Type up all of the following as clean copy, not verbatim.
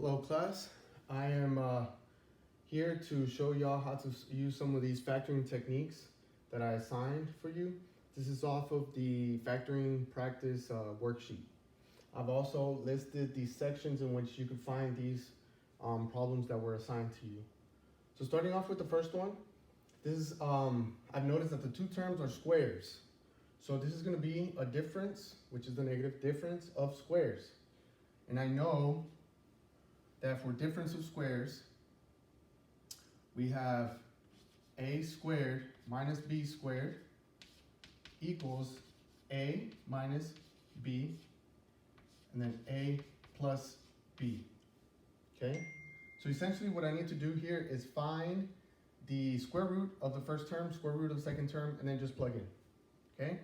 Hello class, I am here to show y'all how to use some of these factoring techniques that I assigned for you. This is off of the factoring practice worksheet. I've also listed the sections in which you can find these problems that were assigned to you. So starting off with the first one, this is, I've noticed that the two terms are squares. So this is going to be a difference, which is the negative difference of squares. And I know that for difference of squares, we have a squared minus b squared equals a minus b, and then a plus b. Okay? So essentially what I need to do here is find the square root of the first term, square root of the second term, and then just plug in. Okay?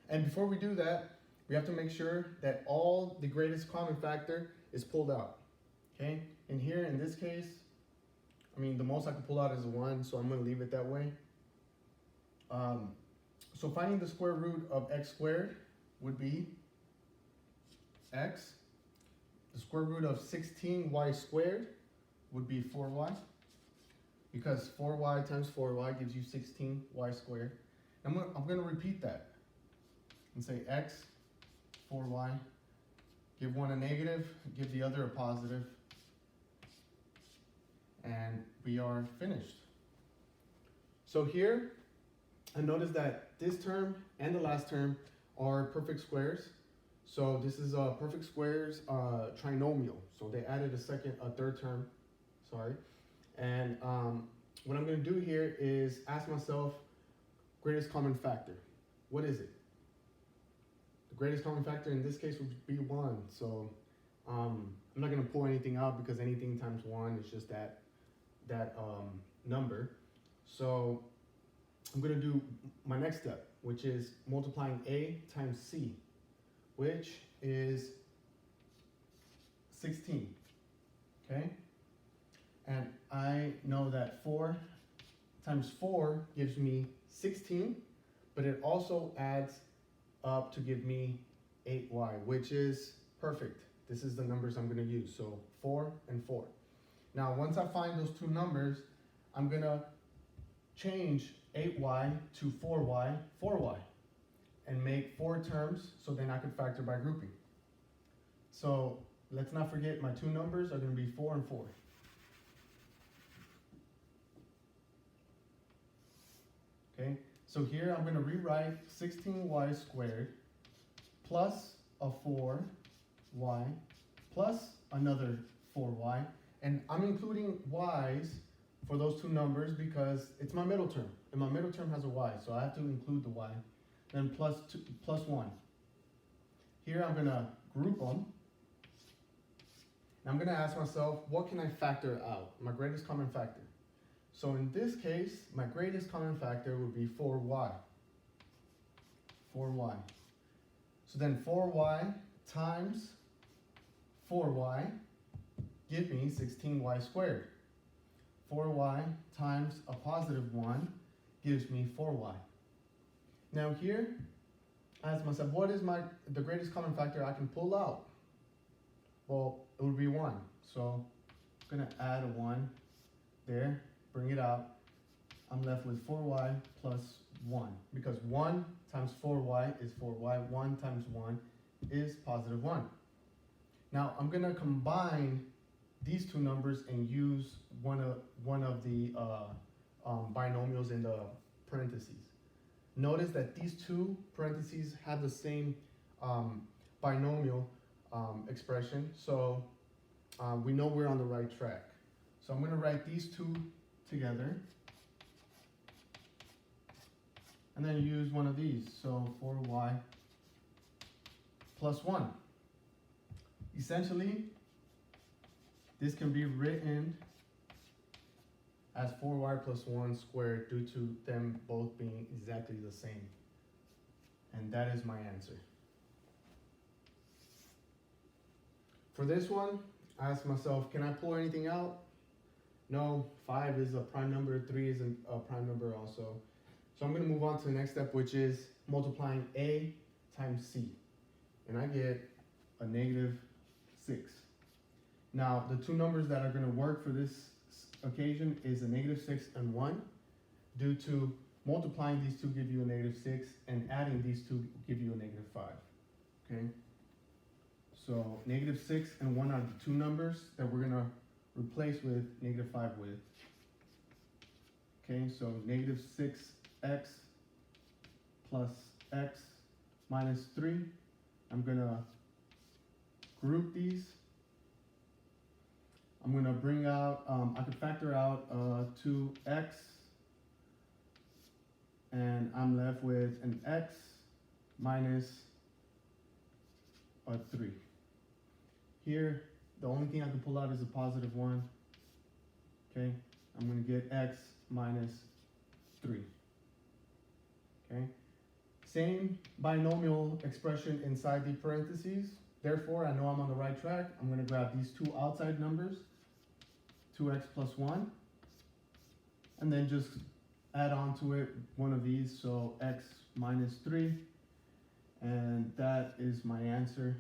And before we do that, we have to make sure that all the greatest common factor is pulled out. Okay? And here in this case, I mean, the most I can pull out is a 1, so I'm going to leave it that way. So finding the square root of x squared would be x. The square root of 16y squared would be 4y, because 4y times 4y gives you 16y squared. I'm going to repeat that and say x, 4y, give one a negative, give the other a positive, and we are finished. So here, I notice that this term and the last term are perfect squares. So this is a perfect squares trinomial. So they added a third term, sorry. And what I'm going to do here is ask myself, greatest common factor. What is it? The greatest common factor in this case would be 1. So I'm not going to pull anything out because anything times 1 is just that number. So I'm going to do my next step, which is multiplying a times c, which is 16. Okay? And I know that 4 times 4 gives me 16, but it also adds up to give me 8y, which is perfect. This is the numbers I'm going to use. So 4 and 4. Now, once I find those two numbers, I'm going to change 8y to 4y, and make 4 terms, so then I could factor by grouping. So let's not forget my two numbers are going to be 4 and 4. Okay, so here I'm going to rewrite 16y squared plus a 4y plus another 4y. And I'm including y's for those two numbers because it's my middle term. And my middle term has a y, so I have to include the y. Then plus 1. Here I'm going to group them. And I'm going to ask myself, what can I factor out? My greatest common factor. So in this case, my greatest common factor would be 4y. 4y. So then 4y times 4y give me 16y squared. 4y times a positive 1 gives me 4y. Now here, I ask myself, what is the greatest common factor I can pull out? Well, it would be 1. So I'm going to add a 1 there, bring it out. I'm left with 4y plus 1, because 1 times 4y is 4y. 1 times 1 is positive 1. Now I'm going to combine these two numbers and use one of the binomials in the parentheses. Notice that these two parentheses have the same binomial expression, so we know we're on the right track. So I'm going to write these two together and then use one of these. So 4y plus 1. Essentially, this can be written as 4y plus 1 squared due to them both being exactly the same. And that is my answer. For this one, I asked myself, can I pull anything out? No, 5 is a prime number, 3 is a prime number also. So I'm going to move on to the next step, which is multiplying a times c. And I get a negative 6. Now, the two numbers that are going to work for this occasion is a -6 and 1, due to multiplying these two give you a -6, and adding these two give you a -5. Okay? So -6 and 1 are the two numbers that we're going to replace with -5 with. Okay, so -6x plus x minus 3. I'm going to group these. I'm going to bring out, I could factor out 2x, and I'm left with an x minus a 3. Here, the only thing I can pull out is a positive 1. Okay, I'm going to get x minus 3. Okay, same binomial expression inside the parentheses. Therefore, I know I'm on the right track. I'm going to grab these two outside numbers, 2x plus 1, and then just add on to it one of these, so x minus 3, and that is my answer.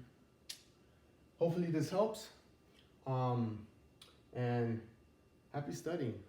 Hopefully this helps, and happy studying.